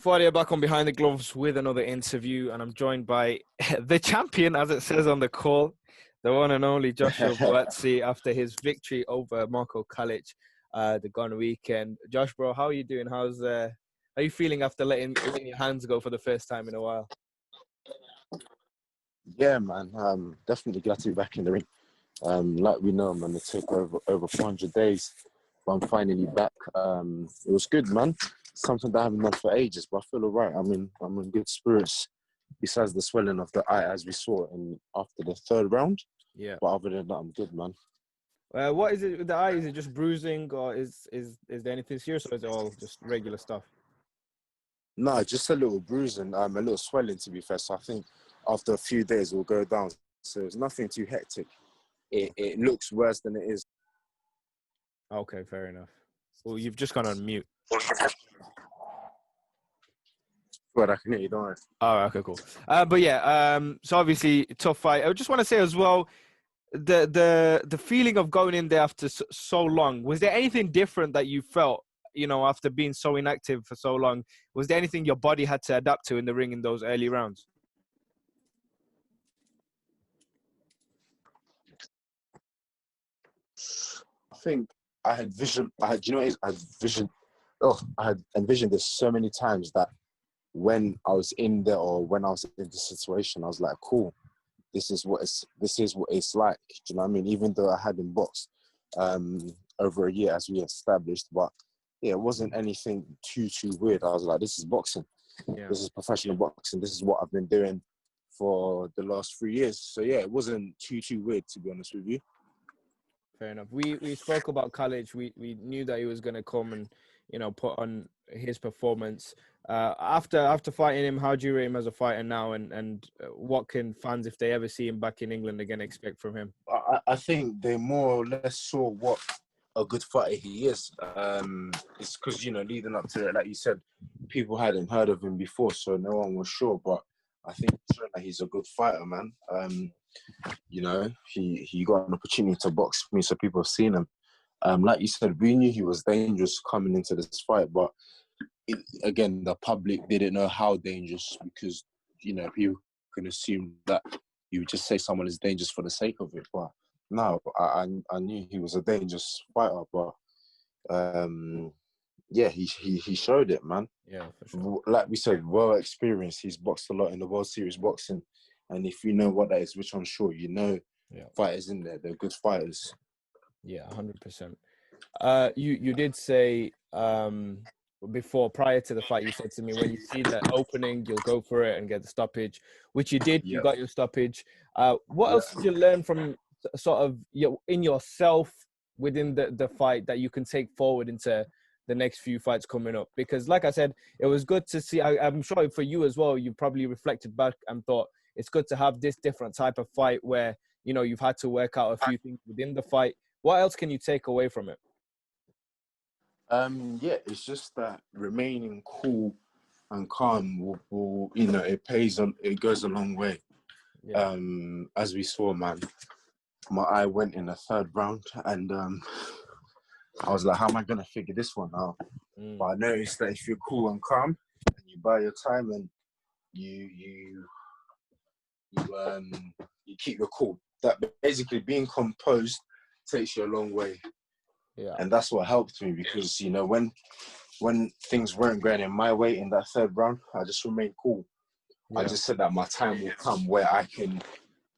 Fuad here, back on Behind the Gloves with another interview, and I'm joined by the champion, as it says on the call, the one and only Joshua Buatsi, after his victory over Marko Calic the gone weekend. Josh, bro, how are you doing? How are you feeling after letting your hands go for the first time in a while? Yeah, man. Definitely glad to be back in the ring. Like we know, man, it took over 400 days, but I'm finally back. It was good, man. Something that I haven't done for ages, but I feel all right. I'm in good spirits. Besides the swelling of the eye, as we saw after the third round. Yeah. But other than that, I'm good, man. What is it with the eye? Is it just bruising, or is there anything serious, or is it all just regular stuff? No, just a little bruising, a little swelling, to be fair. So I think after a few days, it will go down. So it's nothing too hectic. It looks worse than it is. Okay, fair enough. Well, you've just gone on mute. But I can hear you, don't worry. Oh, okay, cool. But yeah, so obviously tough fight. I just want to say as well, the feeling of going in there after so long, was there anything different that you felt, after being so inactive for so long? Was there anything your body had to adapt to in the ring in those early rounds? I think I had vision. I had vision. I had envisioned this so many times that when I was in there or when I was in the situation, I was like, cool, this is what it's like. Do you know what I mean? Even though I hadn't boxed over a year, as we established, but yeah, it wasn't anything too weird. I was like, this is boxing. Yeah. This is professional boxing. This is what I've been doing for the last 3 years. So yeah, it wasn't too weird, to be honest with you. Fair enough. We spoke about Calic. We knew that he was going to come and put on his performance. After fighting him, how do you rate him as a fighter now? And what can fans, if they ever see him back in England again, expect from him? I think they more or less saw what a good fighter he is. It's because leading up to it, like you said, people hadn't heard of him before, so no one was sure. But I think he's a good fighter, man. He got an opportunity to box me, so people have seen him. Like you said, we knew he was dangerous coming into this fight, but again, the public didn't know how dangerous because, people can assume that you would just say someone is dangerous for the sake of it. But no, I knew he was a dangerous fighter, but yeah, he showed it, man. Yeah, for sure. Like we said, well experienced. He's boxed a lot in the World Series boxing. And if you know what that is, which I'm sure you know, fighters in there, they're good fighters. Yeah, 100%. You did say before, prior to the fight, you said to me, when you see the opening, you'll go for it and get the stoppage, which you did. Yep. You got your stoppage. What else did you learn from sort of in yourself within the fight that you can take forward into the next few fights coming up? Because like I said, it was good to see. I'm sure for you as well, you probably reflected back and thought, it's good to have this different type of fight where, you've had to work out a few things within the fight. What else can you take away from it? Yeah, it's just that remaining cool and calm will it goes a long way. Yeah. As we saw, man, my eye went in the third round and I was like, how am I going to figure this one out? But I noticed that if you're cool and calm and you buy your time and you keep your cool, that basically being composed takes you a long way. Yeah. And that's what helped me because, when things weren't going in my way in that third round, I just remained cool. Yeah. I just said that my time will come where I can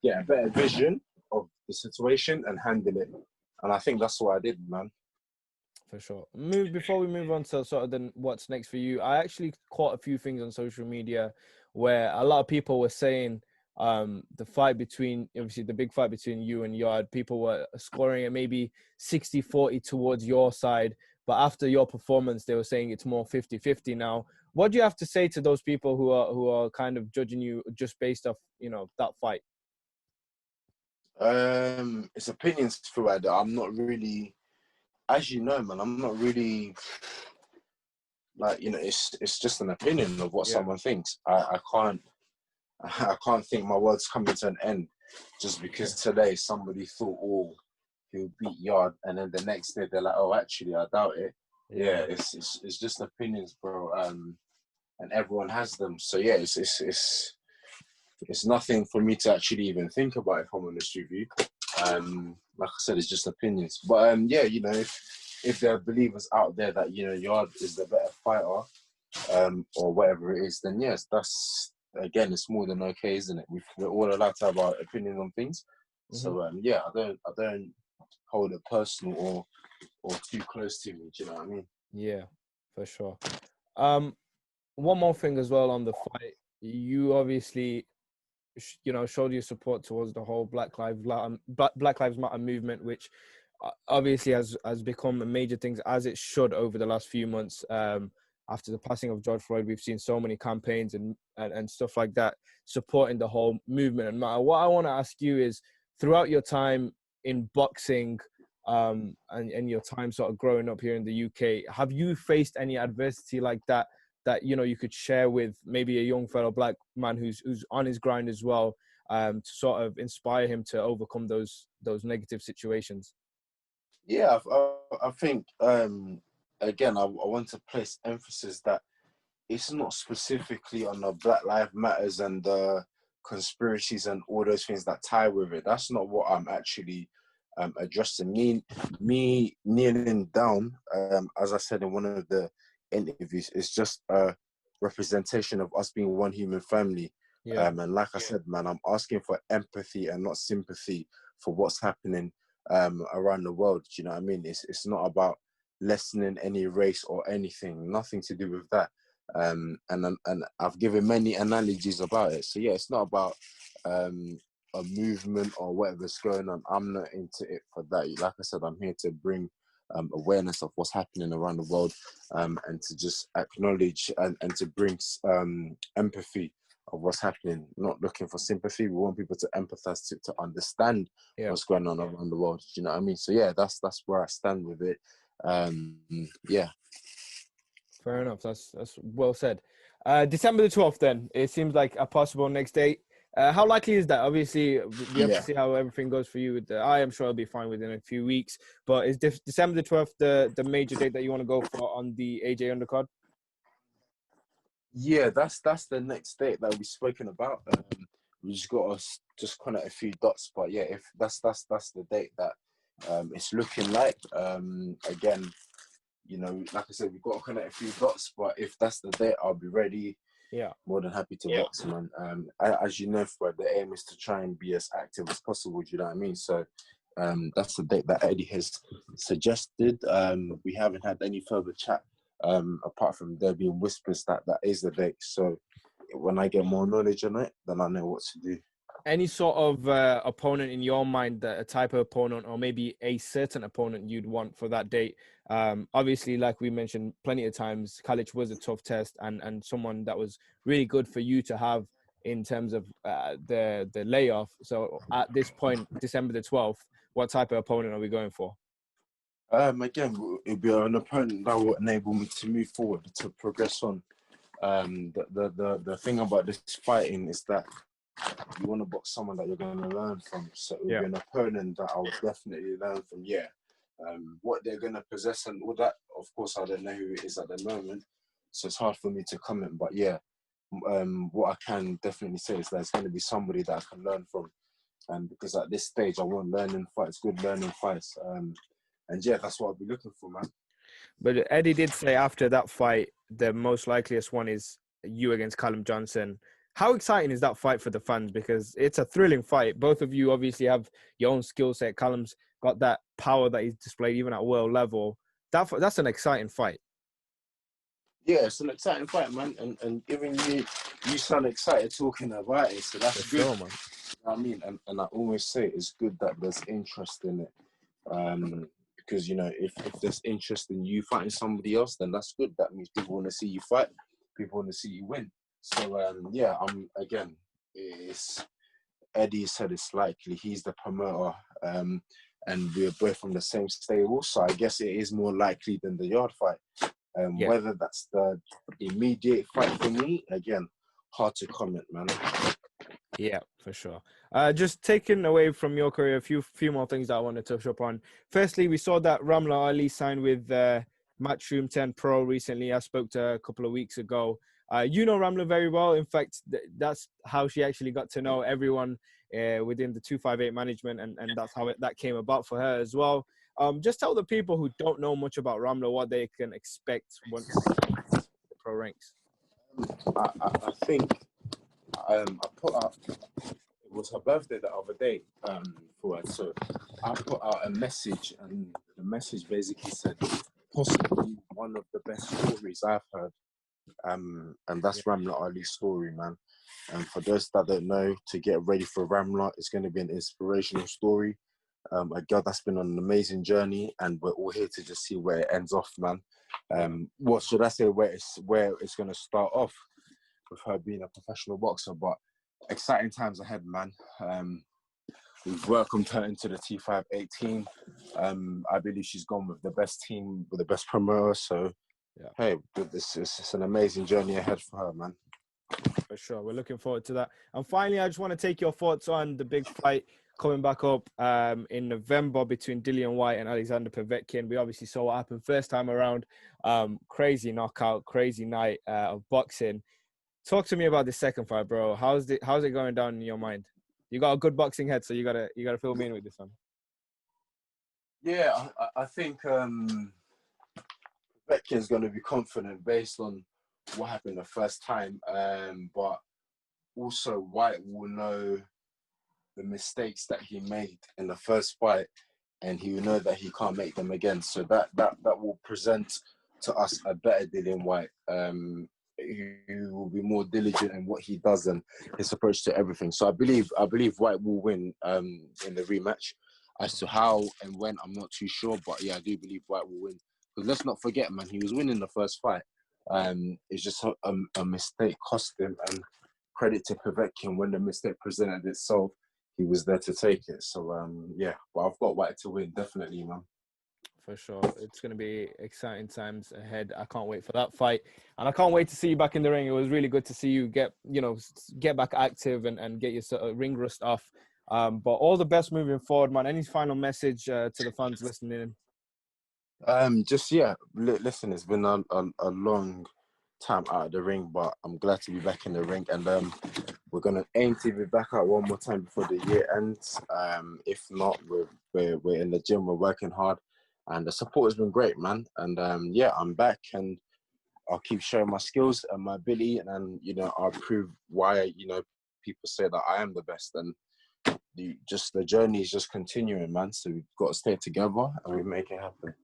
get a better vision of the situation and handle it. And I think that's what I did, man. For sure. Before we move on to sort of then what's next for you, I actually caught a few things on social media where a lot of people were saying the fight between, obviously the big fight between you and Yarde, people were scoring at maybe 60-40 towards your side. But after your performance, they were saying it's more 50-50 now. What do you have to say to those people who are kind of judging you just based off, that fight? It's opinions, Fuad. I'm not really, as you know, man, I'm not really it's just an opinion of what someone thinks. I can't think my words coming to an end just because today somebody thought, oh, he'll beat Yarde, and then the next day they're like, oh, actually, I doubt it. Yeah, it's just opinions, bro. and everyone has them. So yeah, it's nothing for me to actually even think about, if I'm honest with you. Like I said, it's just opinions. But yeah, you know, if there are believers out there that, you know, Yarde is the better fighter, or whatever it is, then yes, that's, again, it's more than okay, isn't it? We're all allowed to have our opinion on things. So yeah, I don't hold it personal or too close to me. Do you know what I mean? Yeah, for sure. One more thing as well on the fight. You obviously, you know, showed your support towards the whole Black Lives Matter movement, which obviously has become a major thing, as it should, over the last few months. After the passing of George Floyd, we've seen so many campaigns and stuff like that supporting the whole movement and matter. What I want to ask you is, throughout your time in boxing, and your time sort of growing up here in the UK, have you faced any adversity like that you know you could share with maybe a young fellow black man who's on his grind as well, to sort of inspire him to overcome those negative situations? Yeah, I think, again, I want to place emphasis that it's not specifically on the Black Lives Matters and the conspiracies and all those things that tie with it. That's not what I'm actually addressing. Me kneeling down, as I said in one of the interviews, is just a representation of us being one human family. Yeah. And like I said, man, I'm asking for empathy and not sympathy for what's happening around the world. Do you know what I mean? It's not about lessening any race or anything. Nothing to do with that. And I've given many analogies about it. So yeah, it's not about a movement or whatever's going on. I'm not into it for that. Like I said, I'm here to bring awareness of what's happening around the world, and to just acknowledge and to bring empathy of what's happening. Not looking for sympathy. We want people to empathize, to understand what's going on around the world. Do you know what I mean? So yeah, that's where I stand with it. Yeah. Fair enough. That's well said. December the 12th, then. It seems like a possible next date. How likely is that? Obviously, we have to see how everything goes for you. I am sure it'll be fine within a few weeks. But is December the 12th the major date that you want to go for on the AJ undercard? Yeah, that's the next date that we've spoken about. We just got to just connect a few dots. But yeah, if that's the date that it's looking like. Again, you know, like I said, we've got to connect a few dots, but if that's the date, I'll be ready. Yeah. More than happy to box, man. As you know, Fred, the aim is to try and be as active as possible. Do you know what I mean? So that's the date that Eddie has suggested. We haven't had any further chat, apart from there being whispers that is the date. So when I get more knowledge on it, then I know what to do. Any sort of opponent in your mind, that a type of opponent, or maybe a certain opponent you'd want for that date? Obviously, like we mentioned plenty of times, Calic was a tough test and someone that was really good for you to have in terms of the layoff. So at this point, December the 12th, what type of opponent are we going for? Again, it'll be an opponent that will enable me to move forward, to progress on. The thing about this fighting is that you want to box someone that you're going to learn from. So it'll be an opponent that I'll definitely learn from. Yeah. What they're going to possess and all that, of course, I don't know who it is at the moment. So it's hard for me to comment. But yeah, what I can definitely say is that it's going to be somebody that I can learn from. Because at this stage, I want learning fights, good learning fights. And yeah, that's what I'll be looking for, man. But Eddie did say after that fight, the most likeliest one is you against Callum Johnson. How exciting is that fight for the fans? Because it's a thrilling fight. Both of you obviously have your own skill set. Callum's got that power that he's displayed even at world level. That's an exciting fight. Yeah, it's an exciting fight, man. And even you sound excited talking about it. So that's for good. Sure, man. You know what I mean? And I always say it's good that there's interest in it. Because, you know, if there's interest in you fighting somebody else, then that's good. That means people want to see you fight. People want to see you win. So, yeah, Eddie said it's likely. He's the promoter, and we're both from the same stable. So I guess it is more likely than the Yarde fight. Whether that's the immediate fight for me, again, hard to comment, man. Yeah, for sure. Just taking away from your career, a few more things that I want to touch upon. Firstly, we saw that Ramla Ali signed with Matchroom 10 Pro recently. I spoke to her a couple of weeks ago. You know Ramla very well. In fact, that's how she actually got to know everyone within the 258 management, and that's how that came about for her as well. Just tell the people who don't know much about Ramla what they can expect once the pro ranks. I think I put out, it was her birthday the other day, for her. So I put out a message, and the message basically said, possibly one of the best stories I've heard. And that's Ramla Ali's story, man. And for those that don't know, to get ready for Ramla, it's going to be an inspirational story. A girl that's been on an amazing journey, and we're all here to just see where it ends off, man. What should I say? Where it's going to start off with her being a professional boxer, but exciting times ahead, man. We've welcomed her into the T5 team. I believe she's gone with the best team, with the best promoter. So, hey, it's an amazing journey ahead for her, man. For sure. We're looking forward to that. And finally, I just want to take your thoughts on the big fight coming back up in November between Dillian Whyte and Alexander Povetkin. We obviously saw what happened first time around. Crazy knockout, crazy night of boxing. Talk to me about the second fight, bro. How's it going down in your mind? You got a good boxing head, so you gotta fill me in with this one. Yeah, I think Povetkin's going to be confident based on what happened the first time, but also Whyte will know the mistakes that he made in the first fight, and he will know that he can't make them again. So that will present to us a better Dillian Whyte. He will be more diligent in what he does and his approach to everything. So I believe Whyte will win in the rematch. As to how and when, I'm not too sure, but yeah, I do believe Whyte will win. Because let's not forget, man, he was winning the first fight. It's just a mistake cost him, and credit to Povetkin, when the mistake presented itself, he was there to take it. So yeah, but I've got Whyte to win, definitely, man. For sure. It's going to be exciting times ahead. I can't wait for that fight. And I can't wait to see you back in the ring. It was really good to see you get back active and get your sort of ring rust off. But all the best moving forward, man. Any final message to the fans listening in? Listen, it's been a long time out of the ring, but I'm glad to be back in the ring, and we're gonna aim to be back out one more time before the year ends. If not, we're in the gym, we're working hard, and the support has been great, man. And I'm back, and I'll keep showing my skills and my ability, and I'll prove why people say that I am the best. And the journey is just continuing, man. So we've got to stay together and we make it happen.